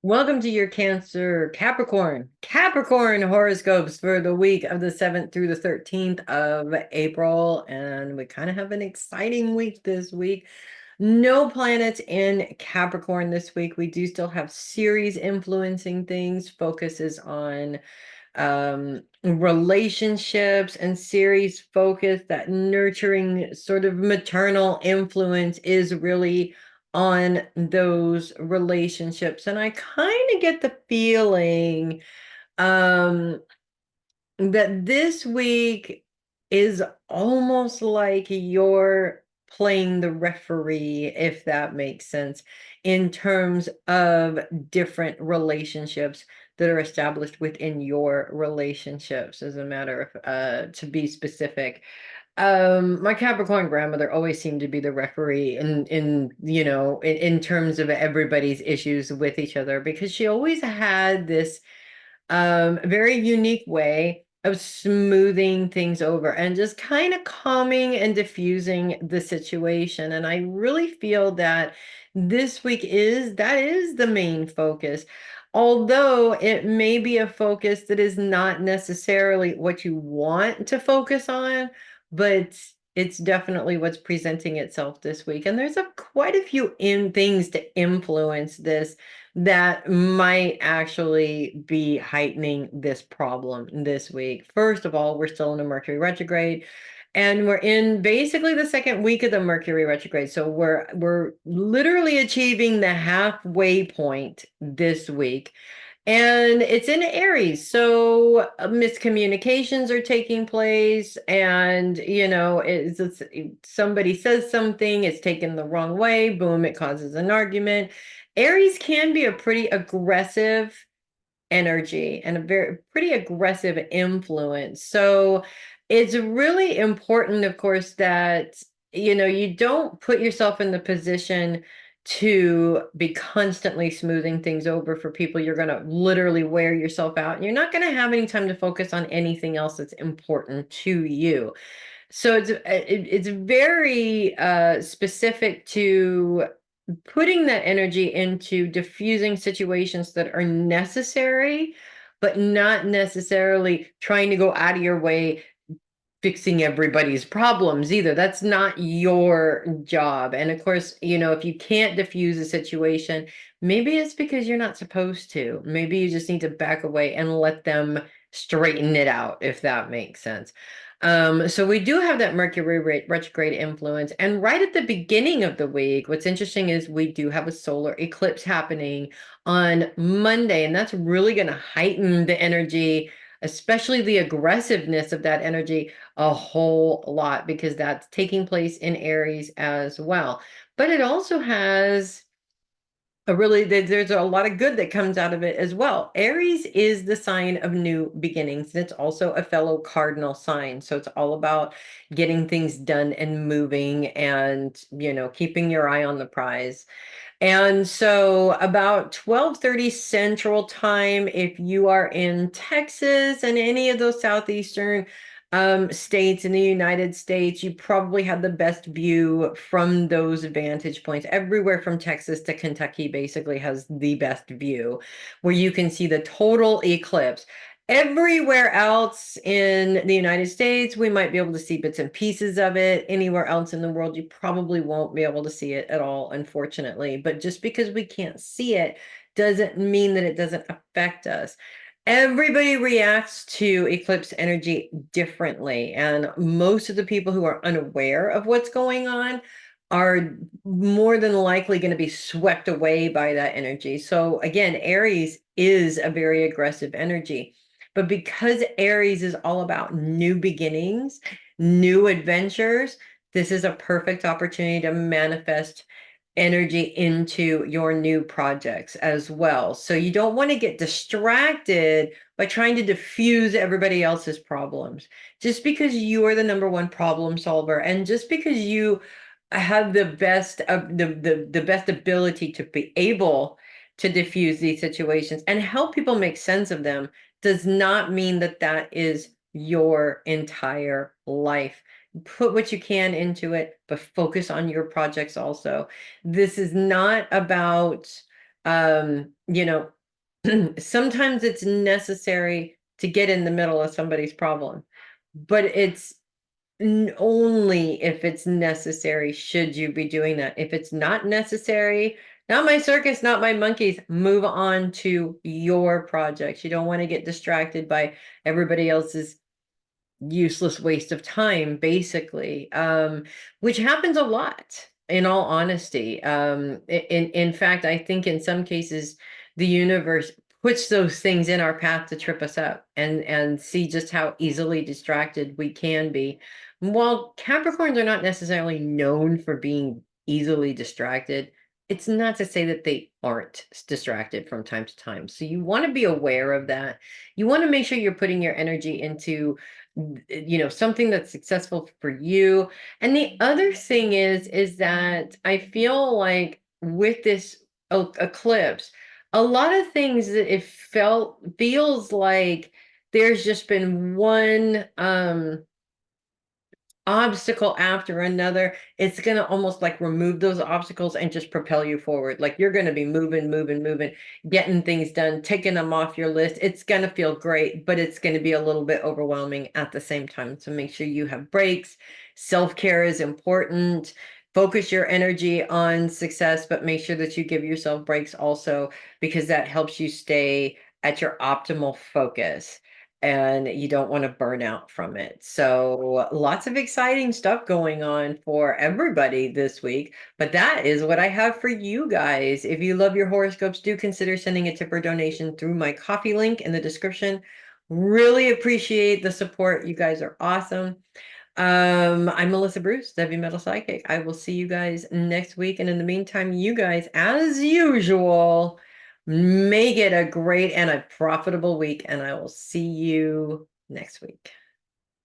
Welcome to your Capricorn horoscopes for the week of the 7th through the 13th of April. And we kind of have an exciting week this week. No planets in Capricorn this week. We do still have Ceres influencing things, focuses on relationships, and Ceres focus, that nurturing sort of maternal influence is really on those relationships. And I kind of get the feeling um that this week is almost like you're playing the referee, if that makes sense, in terms of different relationships that are established within your relationships. As a matter of to be specific, my Capricorn grandmother always seemed to be the referee in terms of everybody's issues with each other, because she always had this very unique way of smoothing things over and just kind of calming and diffusing the situation. And I really feel that this week that is the main focus. Although it may be a focus that is not necessarily what you want to focus on, but it's definitely what's presenting itself this week. And there's quite a few things to influence this that might actually be heightening this problem this week. First of all, we're still in a Mercury retrograde, and we're in basically the second week of the Mercury retrograde. So we're literally achieving the halfway point this week. And it's in Aries, so miscommunications are taking place, and somebody says something, it's taken the wrong way, boom, it causes an argument. Aries can be a pretty aggressive energy and a very pretty aggressive influence. So it's really important, of course, that you don't put yourself in the position to be constantly smoothing things over for people. You're going to literally wear yourself out, and you're not going to have any time to focus on anything else that's important to you. So it's very specific to putting that energy into diffusing situations that are necessary, but not necessarily trying to go out of your way fixing everybody's problems either. That's not your job. And of course, if you can't diffuse a situation, maybe it's because you're not supposed to. Maybe you just need to back away and let them straighten it out, if that makes sense. So we do have that Mercury retrograde influence. And right at the beginning of the week, what's interesting is we do have a solar eclipse happening on Monday, and that's really going to heighten the energy, especially the aggressiveness of that energy, a whole lot, because that's taking place in Aries as well. But it also has there's a lot of good that comes out of it as well. Aries is the sign of new beginnings. And it's also a fellow cardinal sign. So it's all about getting things done and moving and, keeping your eye on the prize. And so about 12:30 Central Time, if you are in Texas and any of those southeastern states in the United States, you probably have the best view from those vantage points. Everywhere from Texas to Kentucky basically has the best view, where you can see the total eclipse. Everywhere else in the United States, we might be able to see bits and pieces of it. Anywhere else in the world, you probably won't be able to see it at all, unfortunately. But just because we can't see it doesn't mean that it doesn't affect us. Everybody reacts to eclipse energy differently, and most of the people who are unaware of what's going on are more than likely going to be swept away by that energy. So again, Aries is a very aggressive energy. But because Aries is all about new beginnings, new adventures, this is a perfect opportunity to manifest energy into your new projects as well. So you don't want to get distracted by trying to diffuse everybody else's problems. Just because you are the number one problem solver, and just because you have the best of the best ability to be able to diffuse these situations and help people make sense of them, does not mean that that is your entire life. Put what you can into it, but focus on your projects also. This is not about You know, sometimes it's necessary to get in the middle of somebody's problem, but it's only if it's necessary should you be doing that. If it's not necessary, not my circus, not my monkeys, move on to your projects. You don't want to get distracted by everybody else's useless waste of time, basically, which happens a lot, in all honesty. In fact, I think in some cases, the universe puts those things in our path to trip us up and see just how easily distracted we can be. While Capricorns are not necessarily known for being easily distracted, it's not to say that they aren't distracted from time to time. So you want to be aware of that. You want to make sure you're putting your energy into something that's successful for you. And the other thing is that I feel like with this eclipse, a lot of things that it feels like there's just been one obstacle after another. It's going to almost like remove those obstacles and just propel you forward. Like you're going to be moving, getting things done, taking them off your list. It's going to feel great, but it's going to be a little bit overwhelming at the same time. So make sure you have breaks. Self-care is important. Focus your energy on success, but make sure that you give yourself breaks also, because that helps you stay at your optimal focus and you don't want to burn out from it. So lots of exciting stuff going on for everybody this week. But that is what I have for you guys. If you love your horoscopes, do consider sending a tip or donation through my coffee link in the description. Really appreciate the support. You guys are awesome. I'm Melissa Bruce, Heavy Metal Psychic. I will see you guys next week. And in the meantime, you guys, as usual, make it a great and a profitable week. And I will see you next week.